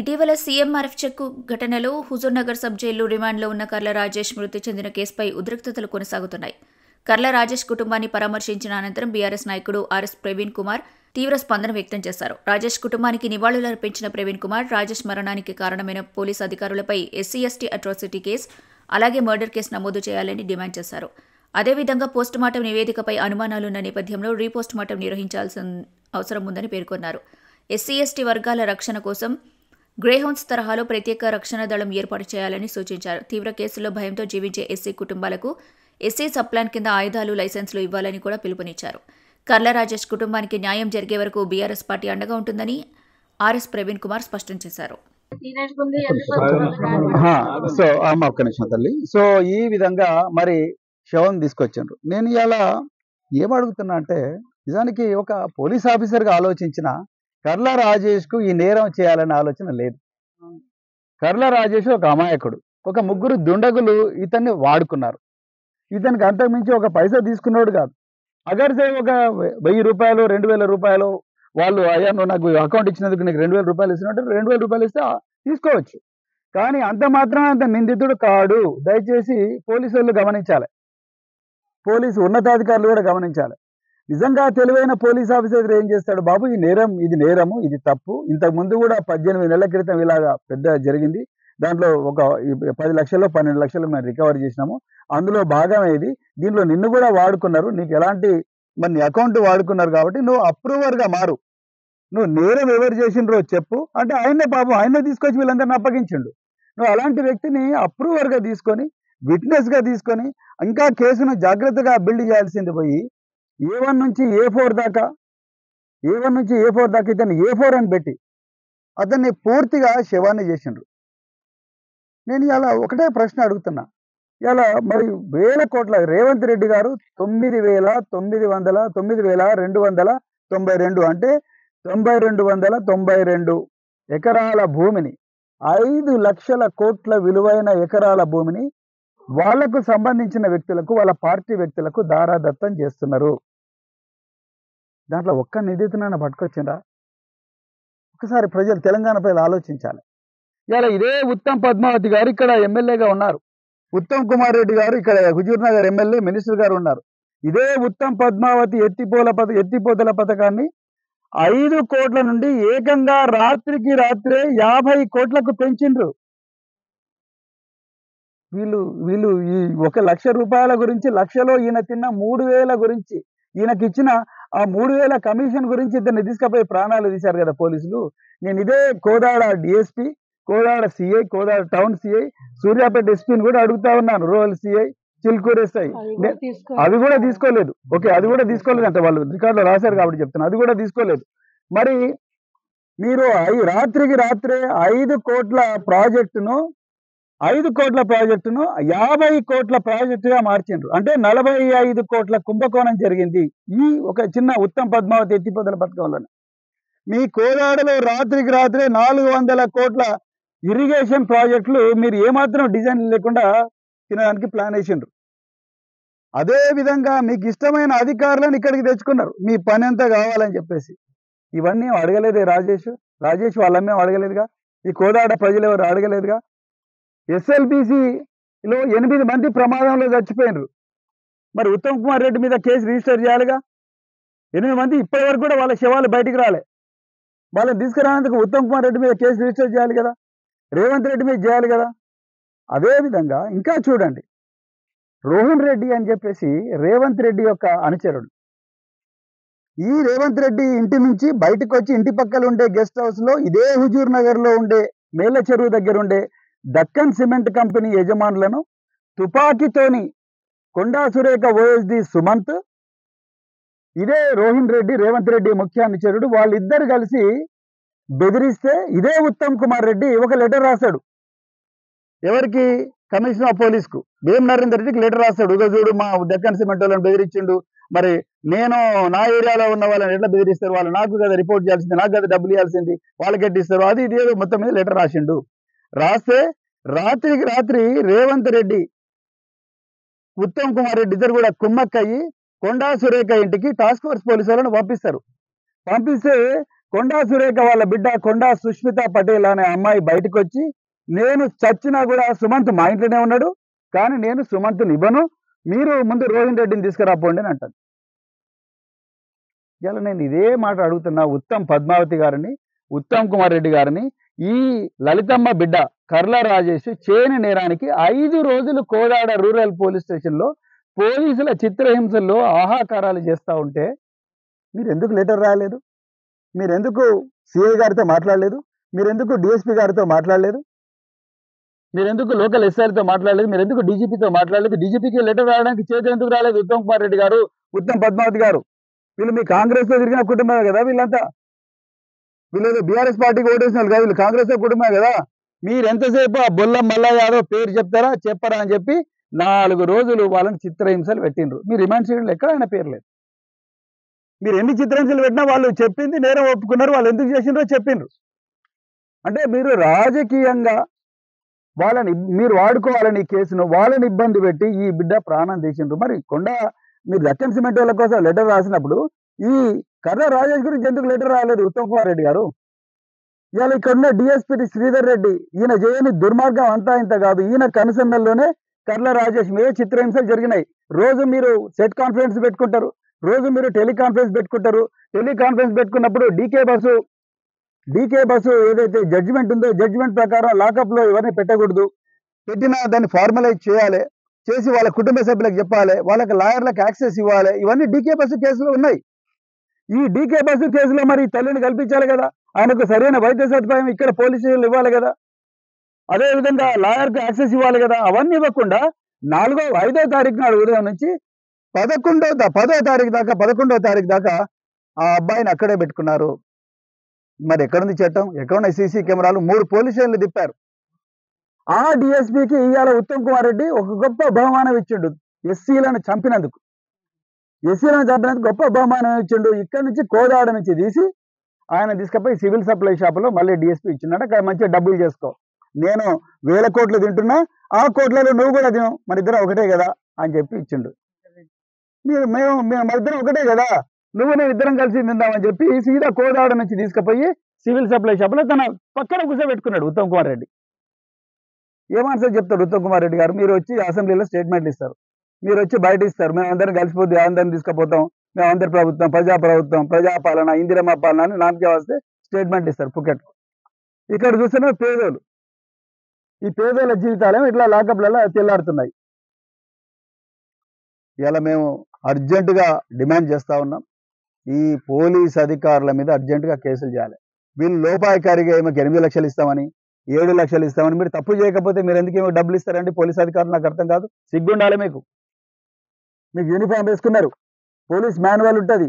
ఇటీవల సీఎంఆర్ఎఫ్ చెక్కు ఘటనలో హుజూర్నగర్ సబ్ జైల్లో రిమాండ్లో ఉన్న కర్ల రాజేష్ మృతి చెందిన కేసుపై ఉద్రిక్తతలు కొనసాగుతున్నాయి. కర్ల రాజేష్ కుటుంబాన్ని పరామర్శించిన అనంతరం బీఆర్ఎస్ నాయకుడు ఆర్ఎస్ ప్రవీణ్ కుమార్ తీవ్ర స్పందన వ్యక్తం చేశారు. రాజేష్ కుటుంబానికి నివాళులర్పించిన ప్రవీణ్ కుమార్ రాజేష్ మరణానికి కారణమైన పోలీసు అధికారులపై ఎస్సీ ఎస్టీ అట్రాసిటీ కేసు అలాగే మర్డర్ కేసు నమోదు చేయాలని డిమాండ్ చేశారు. అదేవిధంగా పోస్టుమార్టం నివేదికపై అనుమానాలున్న నేపథ్యంలో రీపోస్టుమార్టం నిర్వహించాల్సిన అవసరం ఉందని పేర్కొన్నారు. ఎస్సీ ఎస్టీ వర్గాల రక్షణ కోసం గ్రేహౌన్స్ తరహాలో ప్రత్యేక రక్షణ దళం ఏర్పాటు చేయాలని సూచించారు. తీవ్ర కేసుల్లో భయంతో జీవించే ఎస్సీ కుటుంబాలకు ఎస్సీ సబ్ప్లాన్ కింద ఆయుధాలు, లైసెన్సులు ఇవ్వాలని కూడా పిలుపునిచ్చారు. కర్ల రాజేష్ కుటుంబానికి న్యాయం జరిగే వరకు బీఆర్ఎస్ పార్టీ అండగా ఉంటుందని ఆర్ఎస్ ప్రవీణ్ కుమార్ స్పష్టం చేశారు. సో ఈ విధంగా మరి శవం తీసుకొచ్చారు. నేను ఇలా ఏమడుగుతున్నా అంటే, నిజానికి ఒక పోలీస్ ఆఫీసర్గా ఆలోచించిన కర్ల రాజేష్ కు ఈ నేరం చేయాలనే ఆలోచన లేదు. కర్ల రాజేష్ ఒక అమాయకుడు, ఒక ముగ్గురు దుండగులు ఇతన్ని వాడుకున్నారు. ఇతనికి అంతకుమించి ఒక పైసా తీసుకున్నాడు కాదు. అగర్సే ఒక 1000 రూపాయలు 2000 రూపాయలు వాళ్ళు, అయ్యా నువ్వు నాకు అకౌంట్ ఇచ్చినందుకు నీకు 2000 రూపాయలు ఇస్తున్నట్టు 2000 రూపాయలు ఇస్తే తీసుకోవచ్చు. కానీ అంత మాత్రం అంత నిందితుడు కాడు. దయచేసి పోలీసు వాళ్ళు గమనించాలి, పోలీసు ఉన్నతాధికారులు కూడా గమనించాలి. నిజంగా తెలివైన పోలీస్ ఆఫీసర్ ఏం చేస్తాడు, బాబు ఈ నేరం, ఇది నేరము, ఇది తప్పు. ఇంతకు ముందు కూడా 18 నెలల క్రితం ఇలాగా పెద్ద జరిగింది. దాంట్లో ఒక 10 లక్షలు 12 లక్షలు మేము రికవర్ చేసినాము. అందులో భాగం ఏది, దీంట్లో నిన్ను కూడా వాడుకున్నారు, నీకు ఎలాంటి మరి నీ అకౌంట్ వాడుకున్నారు కాబట్టి నువ్వు అప్రూవర్గా మారు, నువ్వు నేరం ఎవరు చేసిండ్రో చెప్పు అంటే ఆయనే పాపం ఆయనే తీసుకొచ్చి వీళ్ళందరిని అప్పగించిండు. నువ్వు అలాంటి వ్యక్తిని అప్రూవర్గా తీసుకొని, విట్నెస్గా తీసుకొని ఇంకా కేసును జాగ్రత్తగా బిల్డ్ చేయాల్సింది పోయి A1 నుంచి A4 దాకా ఇతన్ని A4 అని పెట్టి అతన్ని పూర్తిగా శవాన్ని చేసిండ్రు. నేను ఇలా ఒకటే ప్రశ్న అడుగుతున్నా, ఇలా మరి వేల కోట్ల రేవంత్ రెడ్డి గారు 9,292 అంటే 9,292 ఎకరాల భూమిని, 5 లక్షల కోట్ల విలువైన ఎకరాల భూమిని వాళ్లకు సంబంధించిన వ్యక్తులకు, వాళ్ళ పార్టీ వ్యక్తులకు దారాదత్తం చేస్తున్నారు. దాంట్లో ఒక్క నిందితునైనా పట్టుకొచ్చిందా? ఒకసారి ప్రజలు, తెలంగాణ ప్రజలు ఆలోచించాలి. ఇలా ఇదే ఉత్తమ్ పద్మావతి గారు ఇక్కడ ఎమ్మెల్యేగా ఉన్నారు, ఉత్తమ్ కుమార్ రెడ్డి గారు ఇక్కడ హుజూర్నగర్ ఎమ్మెల్యే మినిస్టర్ గారు ఉన్నారు. ఇదే ఉత్తమ్ పద్మావతి ఎత్తిపోతల పథకాన్ని 5 కోట్ల నుండి ఏకంగా రాత్రికి రాత్రే 50 కోట్లకు పెంచిండ్రు. వీళ్ళు ఈ 1 లక్ష రూపాయల గురించి, లక్షలో ఈయన తిన్న 3,000 గురించి, ఈయనకి ఇచ్చిన ఆ 3,000 కమిషన్ గురించి ఇద్దరిని తీసుకుపోయి ప్రాణాలు తీశారు కదా పోలీసులు. నేను ఇదే Kodad DSP, Kodad CI, Kodad town CI, Suryapet ఎస్పీని కూడా అడుగుతా ఉన్నాను, రూరల్ సిఐ, చిల్కూరు ఎస్ఐ, అవి కూడా తీసుకోలేదు. ఓకే, అది కూడా తీసుకోలేదు అంటే వాళ్ళు రికార్డులో రాశారు కాబట్టి చెప్తున్నా, అది కూడా తీసుకోలేదు. మరి మీరు రాత్రికి రాత్రే 5 కోట్ల ప్రాజెక్టును 50 కోట్ల ప్రాజెక్టుగా మార్చిండ్రు. అంటే 45 కోట్ల కుంభకోణం జరిగింది ఈ ఒక చిన్న ఉత్తమ్ పద్మావతి ఎత్తిపోతల పథకంలోనే. మీ కోదాడలో రాత్రికి రాత్రే 400 కోట్ల ఇరిగేషన్ ప్రాజెక్టులు మీరు ఏమాత్రం డిజైన్ లేకుండా తినడానికి ప్లాన్ వేసిండ్రు. అదే విధంగా మీకు ఇష్టమైన అధికారులను ఇక్కడికి తెచ్చుకున్నారు, మీ పని అంతా కావాలని చెప్పేసి. ఇవన్నీ అడగలేదే రాజేష్ వాళ్ళమ్మేం అడగలేదుగా, ఈ కోదాడ ప్రజలు ఎవరు అడగలేదుగా. SLBCలో 8 మంది ప్రమాదంలో చచ్చిపోయినరు. మరి ఉత్తమ్ కుమార్ రెడ్డి మీద కేసు రిజిస్టర్ చేయాలిగా. 8 మంది ఇప్పటి వరకు కూడా వాళ్ళ శవాలు బయటికి రాలే. వాళ్ళని తీసుకురానందుకు ఉత్తమ్ కుమార్ రెడ్డి మీద కేసు రిజిస్టర్ చేయాలి కదా, రేవంత్ రెడ్డి మీద చేయాలి కదా. అదేవిధంగా ఇంకా చూడండి, రోహన్ రెడ్డి అని చెప్పేసి రేవంత్ రెడ్డి యొక్క అనుచరుడు. ఈ రేవంత్ రెడ్డి ఇంటి నుంచి బయటకు వచ్చి ఇంటి పక్కన ఉండే గెస్ట్ హౌస్లో, ఇదే హుజూర్ నగర్లో ఉండే మేళ్ళ చెరువు దగ్గర ఉండే Deccan cement company యజమానులను తుపాకీతోని Konda Surekha OSD Sumanth, ఇదే రోహిన్ రెడ్డి రేవంత్ రెడ్డి ముఖ్య అనుచరుడు, వాళ్ళిద్దరు కలిసి బెదిరిస్తే ఇదే ఉత్తమ్ కుమార్ రెడ్డి ఒక లెటర్ రాశాడు. ఎవరికి? కమిషనర్ ఆఫ్ పోలీస్కు వేం నరేందర్ రెడ్డికి లెటర్ రాశాడు. చూడు మా దక్కన్ సిమెంట్ వాళ్ళని బెదిరించిండు, మరి నేను నా ఏరియాలో ఉన్న వాళ్ళని ఎట్లా బెదిరిస్తారు, వాళ్ళు నాకు కదా రిపోర్ట్ చేయాల్సింది, నాకు కదా డబ్బులు ఇవ్వాల్సింది, వాళ్ళకి ఎట్టిస్తారు, అది ఇది ఏదో మొత్తం మీద లెటర్ రాసిండు. రాస్తే రాత్రికి రాత్రి రేవంత్ రెడ్డి, ఉత్తమ్ కుమార్ రెడ్డి ఇద్దరు కూడా కుమ్మక్కయ్యి కొండా సురేఖ ఇంటికి టాస్క్ ఫోర్స్ పోలీసు వాళ్ళని పంపిస్తారు. పంపిస్తే కొండా సురేఖ వాళ్ళ బిడ్డ కొండా సుష్మిత పటేల్ అనే అమ్మాయి బయటకు వచ్చి, నేను చచ్చినా కూడా సుమంత్ మా ఇంట్లోనే ఉన్నాడు, కానీ నేను సుమంత్ని ఇవ్వను, మీరు ముందు రోహిన్ రెడ్డిని తీసుకురాపోండి అని అంటాను. ఇలా నేను ఇదే మాట అడుగుతున్నా ఉత్తమ్ పద్మావతి గారిని, ఉత్తమ్ కుమార్ రెడ్డి గారిని. ఈ లలితమ్మ బిడ్డ కర్ల రాజేష్ చేయని నేరానికి 5 రోజులు కోదాడ రూరల్ పోలీస్ స్టేషన్లో పోలీసుల చిత్రహింసల్లో ఆహాకారాలు చేస్తూ ఉంటే మీరు ఎందుకు లెటర్ రాయలేదు? మీరు ఎందుకు సిఐ గారితో మాట్లాడలేదు? మీరు ఎందుకు డిఎస్పీ గారితో మాట్లాడలేదు? మీరు ఎందుకు లోకల్ ఎస్ఐలతో మాట్లాడలేదు? మీరు ఎందుకు డీజీపీతో మాట్లాడలేదు? డీజీపీకి లెటర్ రాయడానికి చేతి ఎందుకు రాలేదు? ఉత్తమ్ కుమార్ రెడ్డి గారు, ఉత్తమ్ పద్మావతి గారు, వీళ్ళు మీ కాంగ్రెస్ లో తిరిగిన కుటుంబమే కదా వీళ్ళంతా. వీళ్ళు బీఆర్ఎస్ పార్టీకి ఓటేసిన వాళ్ళు కదా, వీళ్ళు కాంగ్రెస్ కుటుంబమే కదా. మీరు ఎంతసేపు ఆ బొల్లం మల్ల యాదవ్ పేరు చెప్తారా చెప్పరా అని చెప్పి 4 రోజులు వాళ్ళని చిత్రహింసలు పెట్టిండ్రు. మీ రిమాండ్ షీట్లో ఎక్కడ ఆయన పేరు లేదు. మీరు ఎన్ని చిత్రహింసలు పెట్టినా వాళ్ళు చెప్పింది నేరం ఒప్పుకున్నారు, వాళ్ళు ఎందుకు చేసిండ్రో చెప్పిండ్రు. అంటే మీరు రాజకీయంగా వాళ్ళని మీరు వాడుకోవాలని ఈ కేసును, వాళ్ళని ఇబ్బంది పెట్టి ఈ బిడ్డ ప్రాణం తీసిండ్రు. మరి మీరు దక్కన్ సిమెంట్ వాళ్ళ కోసం లెటర్ రాసినప్పుడు ఈ కర్ర రాజేష్ గురించి ఎందుకు లెటర్ రాయలేదు ఉత్తమ్ కుమార్ రెడ్డి గారు? ఇవాళ ఇక్కడ ఉన్న డిఎస్పీ శ్రీధర్ రెడ్డి, ఈయన చేయని దుర్మార్గం అంతా ఇంత కాదు. ఈయన కనుసన్నల్లోనే కర్ల రాజేష్ మీద చిత్రహింసలు జరిగినాయి. రోజు మీరు సెట్ కాన్ఫరెన్స్ పెట్టుకుంటారు, రోజు మీరు టెలికాన్ఫరెన్స్ పెట్టుకుంటారు. టెలికాన్ఫరెన్స్ పెట్టుకున్నప్పుడు డీకే బస్సు ఏదైతే జడ్జిమెంట్ ఉందో జడ్జిమెంట్ ప్రకారం లాకప్ లో ఎవరిని పెట్టకూడదు, పెట్టినా దాన్ని ఫార్మలైజ్ చేయాలి, చేసి వాళ్ళ కుటుంబ సభ్యులకు చెప్పాలి, వాళ్ళకి లాయర్లకు యాక్సెస్ ఇవ్వాలి. ఇవన్నీ డీకే బస్సు కేసులో ఉన్నాయి. ఈ డీకే బస్సు కేసులో మరి తల్లిని కల్పించాలి కదా, ఆయనకు సరైన వైద్య సదుపాయం ఇక్కడ పోలీస్ స్టేషన్లు ఇవ్వాలి కదా, అదే విధంగా లాయర్కు యాక్సెస్ ఇవ్వాలి కదా. అవన్నీ ఇవ్వకుండా 5వ తారీఖు నాడు ఉదయం నుంచి 10వ తారీఖు దాకా ఆ అబ్బాయిని అక్కడే పెట్టుకున్నారు. మరి ఎక్కడుంది చట్టం? ఎక్కడున్న సీసీ కెమెరాలు? 3 పోలీస్ స్టేషన్లు తిప్పారు. ఆ డిఎస్పీకి ఇవాళ ఉత్తమ్ కుమార్ రెడ్డి ఒక గొప్ప బహుమానం ఇచ్చిండు. ఎస్సీలను చంపినందుకు గొప్ప బహుమానం ఇచ్చిండు. ఇక్కడ నుంచి కోదాడ నుంచి తీసి ఆయన తీసుకుపోయి సివిల్ సప్లై షాపులో మళ్ళీ డిఎస్పీ ఇచ్చిండట. అక్కడ మంచిగా డబ్బులు చేసుకో, నేను 1000 కోట్లు తింటున్నా, ఆ కోట్లలో నువ్వు కూడా తిను, మన ఇద్దరం ఒకటే కదా అని చెప్పి ఇచ్చిండు. మేము మన ఇద్దరం ఒకటే కదా, నువ్వు నేను ఇద్దరం కలిసి తిందామని చెప్పి సీదా కోదాడ నుంచి తీసుకుపోయి సివిల్ సప్లై షాపులో తన పక్కన కూర్చోబెట్టుకున్నాడు ఉత్తమ్ కుమార్ రెడ్డి. ఏమాన్సర్ చెప్తాడు ఉత్తమ్ కుమార్ రెడ్డి గారు? మీరు వచ్చి అసెంబ్లీలో స్టేట్మెంట్లు ఇస్తారు, మీరు వచ్చి బయట ఇస్తారు, మేము అందరం కలిసిపోతే అందరిని తీసుకుపోతాం, మేము అందరి ప్రభుత్వం, ప్రజాప్రభుత్వం, ప్రజాపాలన, ఇందిరమ్మ పాలన అని నామకే వస్తే స్టేట్మెంట్ ఇస్తారు పుకెట్. ఇక్కడ చూస్తేనే పేదోళ్ళు, ఈ పేదోళ్ళ జీవితాలేమో ఇట్లా లాకప్లలో తెల్లాడుతున్నాయి. ఇలా మేము అర్జెంటుగా డిమాండ్ చేస్తా ఉన్నాం, ఈ పోలీస్ అధికారుల మీద అర్జెంటుగా కేసులు చేయాలి. వీళ్ళు లోపాయకారిగా ఏమో 8 లక్షలు ఇస్తామని 7 లక్షలు ఇస్తామని, మీరు తప్పు చేయకపోతే మీరు ఎందుకు ఏమో డబ్బులు ఇస్తారండి పోలీస్ అధికారులు? నాకు అర్థం కాదు. సిగ్గుండాలి మీకు యూనిఫామ్ వేసుకున్నారు, పోలీస్ మాన్యువల్ ఉంటుంది,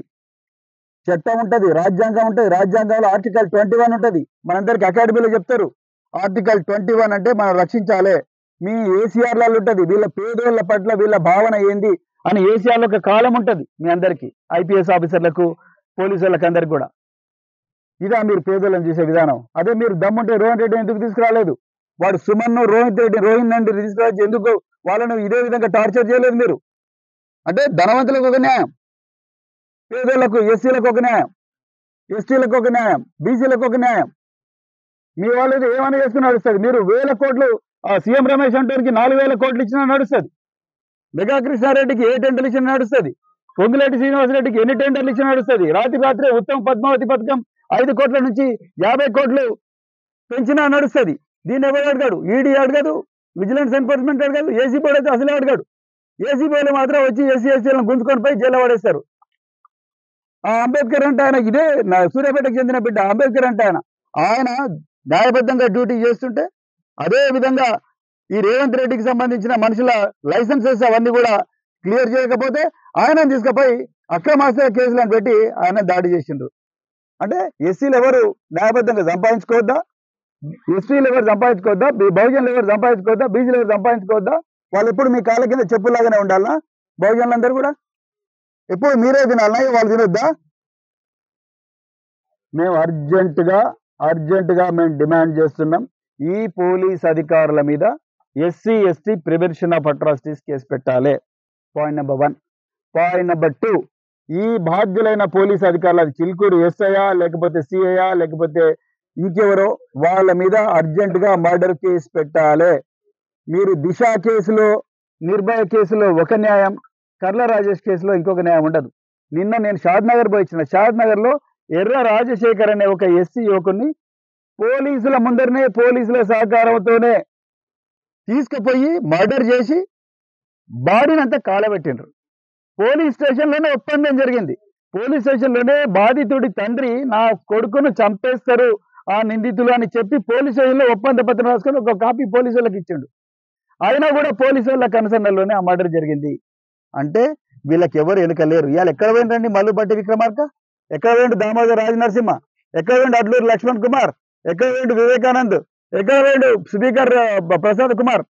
చట్టం ఉంటుంది, రాజ్యాంగం ఉంటుంది. రాజ్యాంగంలో ఆర్టికల్ 21 ఉంటుంది. మనందరికి అకాడమీలో చెప్తారు ఆర్టికల్ 21 అంటే మనం రక్షించాలి. మీ ఏసీఆర్లలో ఉంటుంది వీళ్ళ పేదోళ్ళ పట్ల వీళ్ళ భావన ఏంది అని ఏసీఆర్లో ఒక కాలం ఉంటుంది మీ అందరికీ, ఐపీఎస్ ఆఫీసర్లకు, పోలీసు వాళ్ళకి అందరికి కూడా. ఇదా మీరు పేదోళ్ళని చూసే విధానం? అదే మీరు దమ్ముంటే రోహిన్ రెడ్డి ఎందుకు తీసుకురాలేదు? వాడు సుమన్ను రోహిన్ రెడ్డి తీసుకురావచ్చు, ఎందుకు వాళ్ళను ఇదే విధంగా టార్చర్ చేయలేదు మీరు? అంటే ధనవంతులకు ఒక న్యాయం, పేదోళ్లకు, ఎస్సీలకు ఒక న్యాయం, ఎస్టీలకు ఒక న్యాయం, బీసీలకు ఒక న్యాయం. మీ వాళ్ళు ఏమైనా చేసుకుని నడుస్తుంది. మీరు 1000 కోట్లు సీఎం రమేష్ అంటానికి 4000 కోట్లు ఇచ్చినా నడుస్తుంది. మెగా కృష్ణారెడ్డికి ఏ టెండర్లు ఇచ్చినా నడుస్తుంది. పొంగులేటి శ్రీనివాసరెడ్డికి ఎన్ని టెండర్లు ఇచ్చినా నడుస్తుంది. రాత్రే ఉత్తమ్ పద్మావతి పథకం 5 కోట్ల నుంచి 50 కోట్లు పెంచినా నడుస్తుంది. దీన్ని ఎవరు అడగాడు? ఈడీ అడగదు, విజిలెన్స్ ఎన్ఫోర్స్మెంట్ అడగదు, ఏసీబీ అయితే అసలే అడగాడు. ఏసీబీలు మాత్రం వచ్చి ఎస్సీలను గుంజుకొని పోయి జైల్లో పడేస్తారు. ఆ అంబేద్కర్ అంటే ఆయన, ఇదే సూర్యాపేటకు చెందిన బిడ్డ అంబేద్కర్ అంటే ఆయన న్యాయబద్ధంగా డ్యూటీ చేస్తుంటే, అదే విధంగా ఈ రేవంత్ రెడ్డికి సంబంధించిన మనుషుల లైసెన్సెస్ అవన్నీ కూడా క్లియర్ చేయకపోతే ఆయన తీసుకుపోయి అక్రమాస్త్ర కేసులను పెట్టి ఆయన దాడి చేసిండ్రు. అంటే ఎస్సీలు ఎవరు న్యాయబద్ధంగా సంపాదించుకోవద్దా? ఎస్టీలు ఎవరు సంపాదించుకోవద్దా? బహుజనులు ఎవరు సంపాదించుకోవద్దా? బీసీలు ఎవరు సంపాదించుకోవద్దా? వాళ్ళు ఎప్పుడు మీ కాళ్ళ కింద చెప్పులాగానే ఉండాలనా? బహుజనులందరూ కూడా ఎప్పుడు మీరే తినాలనా? వాళ్ళు తినొద్దా? మేము అర్జెంటుగా మేము డిమాండ్ చేస్తున్నాం, ఈ పోలీస్ అధికారుల మీద SC ST prevention of atrocities case పెట్టాలి. Point number 1. పాయింట్ నెంబర్ 2, ఈ బాధ్యులైన పోలీస్ అధికారులు, అది చిలుకూరు ఎస్ఐయా లేకపోతే సిఐయా లేకపోతే ఇంకెవరో, వాళ్ళ మీద అర్జెంటుగా మర్డర్ కేసు పెట్టాలి. మీరు దిశ కేసులో, నిర్భయ కేసులో ఒక న్యాయం, కర్ల రాజేష్ కేసులో ఇంకొక న్యాయం ఉండదు. నిన్న నేను షాద్ నగర్ పోయి వచ్చిన. షాద్ నగర్ లో ఎర్ర రాజశేఖర్ అనే ఒక ఎస్సీ యువకుని పోలీసుల ముందరనే, పోలీసుల సహకారంతోనే తీసుకుపోయి మర్డర్ చేసి బాడీని అంతా కాలబెట్టిండ్రు. పోలీస్ స్టేషన్ లోనే ఒప్పందం జరిగింది. పోలీస్ స్టేషన్ లోనే బాధితుడి తండ్రి నా కొడుకును చంపేస్తారు ఆ నిందితులు అని చెప్పి పోలీస్ స్టేషన్ లో ఒప్పంద పత్రం రాసుకొని ఒక కాపీ పోలీసు వాళ్ళకి ఇచ్చిండు. అయినా కూడా పోలీసు వాళ్ళ కన్సర్న్లోనే ఆ మర్డర్ జరిగింది. అంటే వీళ్ళకి ఎవరు ఎలుకలేరు. ఇవాళ ఎక్కడ పోయిందండి మల్లుపట్టి విక్రమార్క, ఎక్కడ పోయిండు దామోదర్ రాజనరసింహ, ఎక్కడ పోయిండు అడ్లూరు లక్ష్మణ్ కుమార్, ఎక్కడ పోయిండు వివేకానంద్, ఎక్కడ పోయిండు స్పీకర్ ప్రసాద్ కుమార్?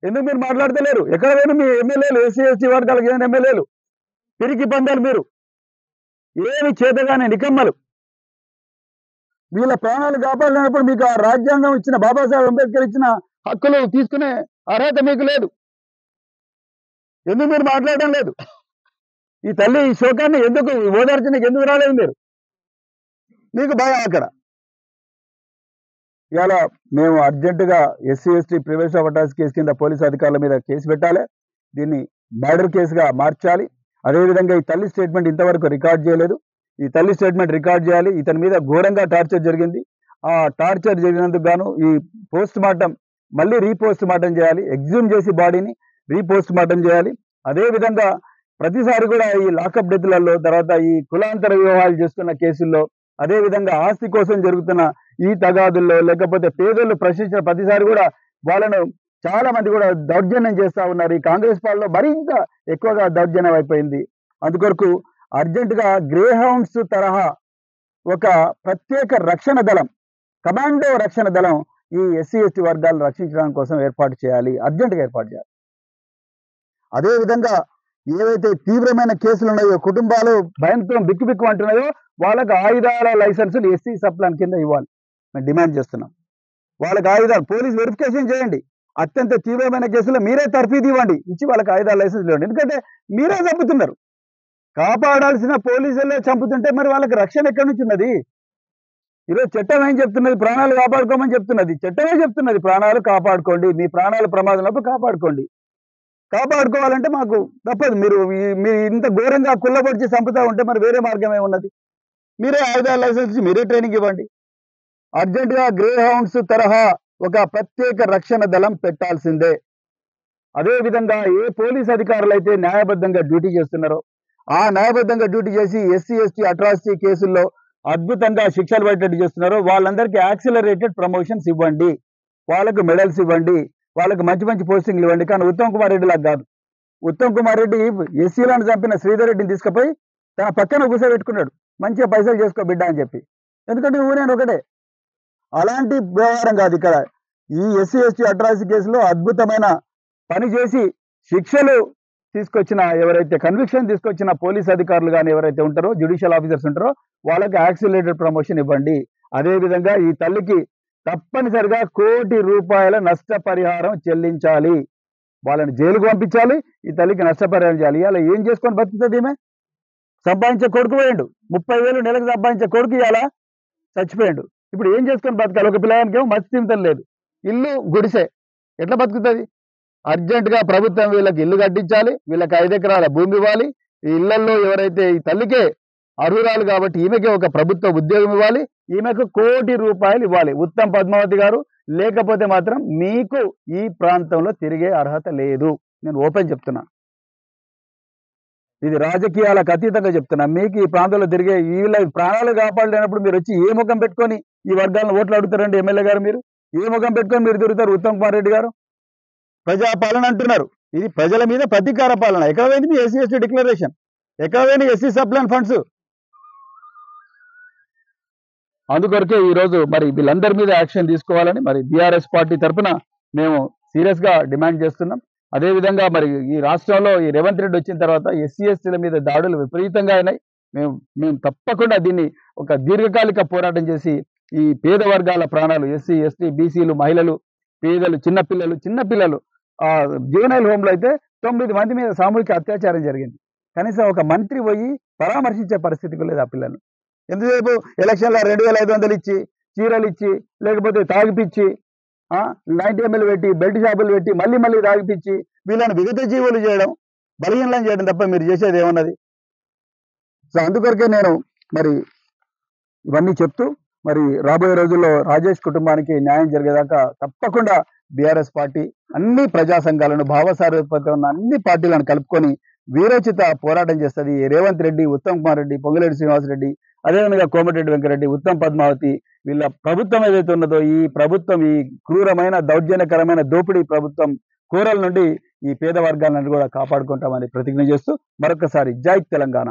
ఎందుకు మీరు మాట్లాడతలేరు? ఎక్కడ పోయినా మీ ఎమ్మెల్యేలు, ఎస్సీ ఎస్టీ వర్గాలకు ఏమైనా ఎమ్మెల్యేలు? పిరికి పందాలు మీరు, ఏమి చేతగానే నికమ్మలు. వీళ్ళ ప్రాణాలు కాపాడినప్పుడు మీకు ఆ రాజ్యాంగం ఇచ్చిన, బాబాసాహెబ్ అంబేద్కర్ ఇచ్చిన హక్కులు తీసుకునే అర్హత మీకు లేదు. ఎందుకు మీరు మాట్లాడడం లేదు? ఈ తల్లి ఈ శోకాన్ని ఎందుకు ఓదార్చడానికి ఎందుకు రాలేదు మీరు? మీకు భయం అక్కడ. ఇవాళ మేము అర్జెంటుగా SC ST prevention of attacks case కింద పోలీసు అధికారుల మీద కేసు పెట్టాలి. దీన్ని మర్డర్ కేసుగా మార్చాలి. అదేవిధంగా ఈ తల్లి స్టేట్మెంట్ ఇంతవరకు రికార్డ్ చేయలేదు. ఈ తల్లి స్టేట్మెంట్ రికార్డ్ చేయాలి. ఇతని మీద ఘోరంగా టార్చర్ జరిగింది. ఆ టార్చర్ జరిగినందుకు గాను ఈ పోస్ట్ మార్టం మళ్ళీ రీపోస్ట్ మార్టం చేయాలి. ఎగ్జూమ్ చేసి బాడీని రీపోస్ట్ మార్టం చేయాలి. అదేవిధంగా ప్రతిసారి కూడా ఈ లాకప్ డెత్లలో, తర్వాత ఈ కులాంతర వివాహాలు చేసుకున్న కేసుల్లో, అదేవిధంగా ఆస్తి కోసం జరుగుతున్న ఈ తగాదుల్లో, లేకపోతే పేదోళ్ళు ప్రశ్నించిన ప్రతిసారి కూడా వాళ్ళను చాలా మంది కూడా దౌర్జన్యం చేస్తా ఉన్నారు. ఈ కాంగ్రెస్ పాలనలో మరింత ఎక్కువగా దౌర్జన్యం అయిపోయింది. అందుకొరకు అర్జెంటుగా గ్రే హౌండ్స్ తరహా ఒక ప్రత్యేక రక్షణ దళం, కమాండో రక్షణ దళం ఈ ఎస్సీ ఎస్టీ వర్గాలను రక్షించడానికి కోసం ఏర్పాటు చేయాలి, అర్జెంటుగా ఏర్పాటు చేయాలి. అదేవిధంగా ఏవైతే తీవ్రమైన కేసులు ఉన్నాయో, కుటుంబాలు భయంతో బిక్కు అంటున్నాయో, వాళ్ళకి ఆయుధాల లైసెన్సులు ఎస్సీ సప్లాన్ కింద ఇవ్వాలి మేము డిమాండ్ చేస్తున్నాం. వాళ్ళకి ఆయుధాలు పోలీస్ వెరిఫికేషన్ చేయండి. అత్యంత తీవ్రమైన కేసులో మీరే తర్ఫీదు ఇవ్వండి, ఇచ్చి వాళ్ళకి ఆయుధాల లైసెన్స్ ఇవ్వండి. ఎందుకంటే మీరే చంపుతున్నారు. కాపాడాల్సిన పోలీసులే చంపుతుంటే మరి వాళ్ళకి రక్షణ ఎక్కడి నుంచి ఉన్నది? ఈరోజు చట్టం ఏం చెప్తున్నది? ప్రాణాలు కాపాడుకోమని చెప్తున్నది. చట్టమే చెప్తున్నది ప్రాణాలు కాపాడుకోండి, మీ ప్రాణాలు ప్రమాదంలో కాపాడుకోండి. కాపాడుకోవాలంటే మాకు తప్పదు. మీరు ఇంత ఘోరంగా కుళ్ళబడిచి చంపుతా ఉంటే మరి వేరే మార్గం ఏమున్నది? మీరే ఆయుధాల లైసెన్స్, మీరే ట్రైనింగ్ ఇవ్వండి. అర్జెంటుగా గ్రే హౌండ్స్ తరహా ఒక ప్రత్యేక రక్షణ దళం పెట్టాల్సిందే. అదేవిధంగా ఏ పోలీస్ అధికారులు అయితే న్యాయబద్ధంగా డ్యూటీ చేస్తున్నారో, ఆ న్యాయబద్ధంగా డ్యూటీ చేసి ఎస్సీ ఎస్టీ అట్రాసిటీ కేసుల్లో అద్భుతంగా శిక్షలు పడేటట్టు చేస్తున్నారో వాళ్ళందరికీ యాక్సిలరేటెడ్ ప్రమోషన్స్ ఇవ్వండి, వాళ్ళకు మెడల్స్ ఇవ్వండి, వాళ్ళకి మంచి మంచి పోస్టింగ్లు ఇవ్వండి. కానీ ఉత్తమ్ కుమార్ రెడ్డి లాగా కాదు. ఉత్తమ్ కుమార్ రెడ్డి ఎస్సీలను చంపిన శ్రీధర్ రెడ్డిని తీసుకుపోయి తన పక్కన కూర్చోబెట్టుకున్నాడు, మంచిగా పైసలు చేసుకో బిడ్డ అని చెప్పి. ఎందుకంటే ఊరేను ఒకటే. అలాంటి వ్యవహారం కాదు ఇక్కడ. ఈ ఎస్సీ ఎస్టీ అట్రాసిటీ కేసులో అద్భుతమైన పని చేసి శిక్షలు తీసుకొచ్చిన, ఎవరైతే కన్విక్షన్ తీసుకొచ్చిన పోలీస్ అధికారులు కానీ ఎవరైతే ఉంటారో, జ్యుడిషియల్ ఆఫీసర్స్ ఉంటారో, వాళ్ళకి యాక్సిలరేటెడ్ ప్రమోషన్ ఇవ్వండి. అదేవిధంగా ఈ తల్లికి తప్పనిసరిగా ₹1 కోటి నష్టపరిహారం చెల్లించాలి. వాళ్ళని జైలుకు పంపించాలి, ఈ తల్లికి నష్టపరిహారం చేయాలి. ఇలా ఏం చేసుకొని బతుకుతుంది ఈమె? సంపాదించే కొడుకు పోయిండు, 30,000 నెలకు సంపాదించే కొడుకు ఇలా చచ్చిపోయిండు. ఇప్పుడు ఏం చేసుకొని బతకాలి? ఒక పిల్లగానికి ఏమో మత్స్యంతం లేదు, ఇల్లు గుడిసె, ఎట్లా బతుకుతుంది? అర్జెంటుగా ప్రభుత్వం వీళ్ళకి ఇల్లు కట్టించాలి, వీళ్ళకి 5 ఎకరాల భూమి ఇవ్వాలి. ఈ ఇళ్లలో ఎవరైతే ఈ తల్లికే అర్హురాలు కాబట్టి ఈమెకే ఒక ప్రభుత్వ ఉద్యోగం ఇవ్వాలి, ఈమెకు ₹1 కోటి ఇవ్వాలి. ఉత్తమ్ పద్మావతి గారు, లేకపోతే మాత్రం మీకు ఈ ప్రాంతంలో తిరిగే అర్హత లేదు. నేను ఓపెన్ చెప్తున్నా, ఇది రాజకీయాలకు అతీతంగా చెప్తున్నా. మీకు ఈ ప్రాంతంలో తిరిగే వీళ్ళ ప్రాణాలు కాపాడలేనప్పుడు మీరు వచ్చి ఏ ముఖం పెట్టుకొని ఈ వర్గాలను ఓట్లు అడుగుతారండి? ఎమ్మెల్యే గారు మీరు ఏ ముఖం పెట్టుకొని మీరు తిరుగుతారు? ఉత్తమ్ కుమార్ రెడ్డి గారు ప్రజాపాలన అంటున్నారు, ఇది ప్రజల మీద ప్రతీకార పాలన. ఎక్కడ పోయింది మీ ఎస్సీ ఎస్టీ డిక్లరేషన్? ఎక్కడ పోయింది ఎస్సీ సప్లాన్ ఫండ్స్? అందుకొరకే ఈరోజు మరి వీళ్ళందరి మీద యాక్షన్ తీసుకోవాలని మరి బీఆర్ఎస్ పార్టీ తరఫున మేము సీరియస్ గా డిమాండ్ చేస్తున్నాం. అదేవిధంగా మరి ఈ రాష్ట్రంలో ఈ రేవంత్ రెడ్డి వచ్చిన తర్వాత ఎస్సీ ఎస్టీల మీద దాడులు విపరీతంగా అయినాయి. మేము తప్పకుండా దీన్ని ఒక దీర్ఘకాలిక పోరాటం చేసి ఈ పేద వర్గాల ప్రాణాలు, ఎస్సీ ఎస్టీ బీసీలు, మహిళలు, పేదలు, చిన్నపిల్లలు జూనైల్ హోమ్ లో అయితే 9 మంది మీద సామూహిక అత్యాచారం జరిగింది. కనీసం ఒక మంత్రి పోయి పరామర్శించే పరిస్థితికి లేదు ఆ పిల్లలు. ఎంతసేపు ఎలక్షన్లో 2500 ఇచ్చి, చీరలు ఇచ్చి, లేకపోతే తాగిపిచ్చి, 90 ml పెట్టి, బెల్ట్ షాపులు పెట్టి, మళ్ళీ తాగిపిచ్చి, వీళ్ళని విగత జీవులు చేయడం, బలహీనలను చేయడం తప్ప మీరు చేసేది ఏమున్నది? సో అందుకొరకే నేను మరి ఇవన్నీ చెప్తూ మరి రాబోయే రోజుల్లో రాజేష్ కుటుంబానికి న్యాయం జరిగేదాకా తప్పకుండా బీఆర్ఎస్ పార్టీ అన్ని ప్రజా సంఘాలను, భావసారూప్యత ఉన్న అన్ని పార్టీలను కలుపుకొని వీరోచిత పోరాటం చేస్తుంది. రేవంత్ రెడ్డి, ఉత్తమ్ కుమార్ రెడ్డి, పొంగులేటి శ్రీనివాసరెడ్డి, అదేవిధంగా కోమటిరెడ్డి వెంకరెడ్డి, ఉత్తమ్ పద్మావతి, వీళ్ళ ప్రభుత్వం ఏదైతే ఉన్నదో ఈ ప్రభుత్వం ఈ క్రూరమైన దౌర్జన్యకరమైన దోపిడీ ప్రభుత్వం కోరల నుండి ఈ పేద వర్గాలను కూడా కాపాడుకుంటామని ప్రతిజ్ఞ చేస్తూ మరొకసారి జై తెలంగాణ.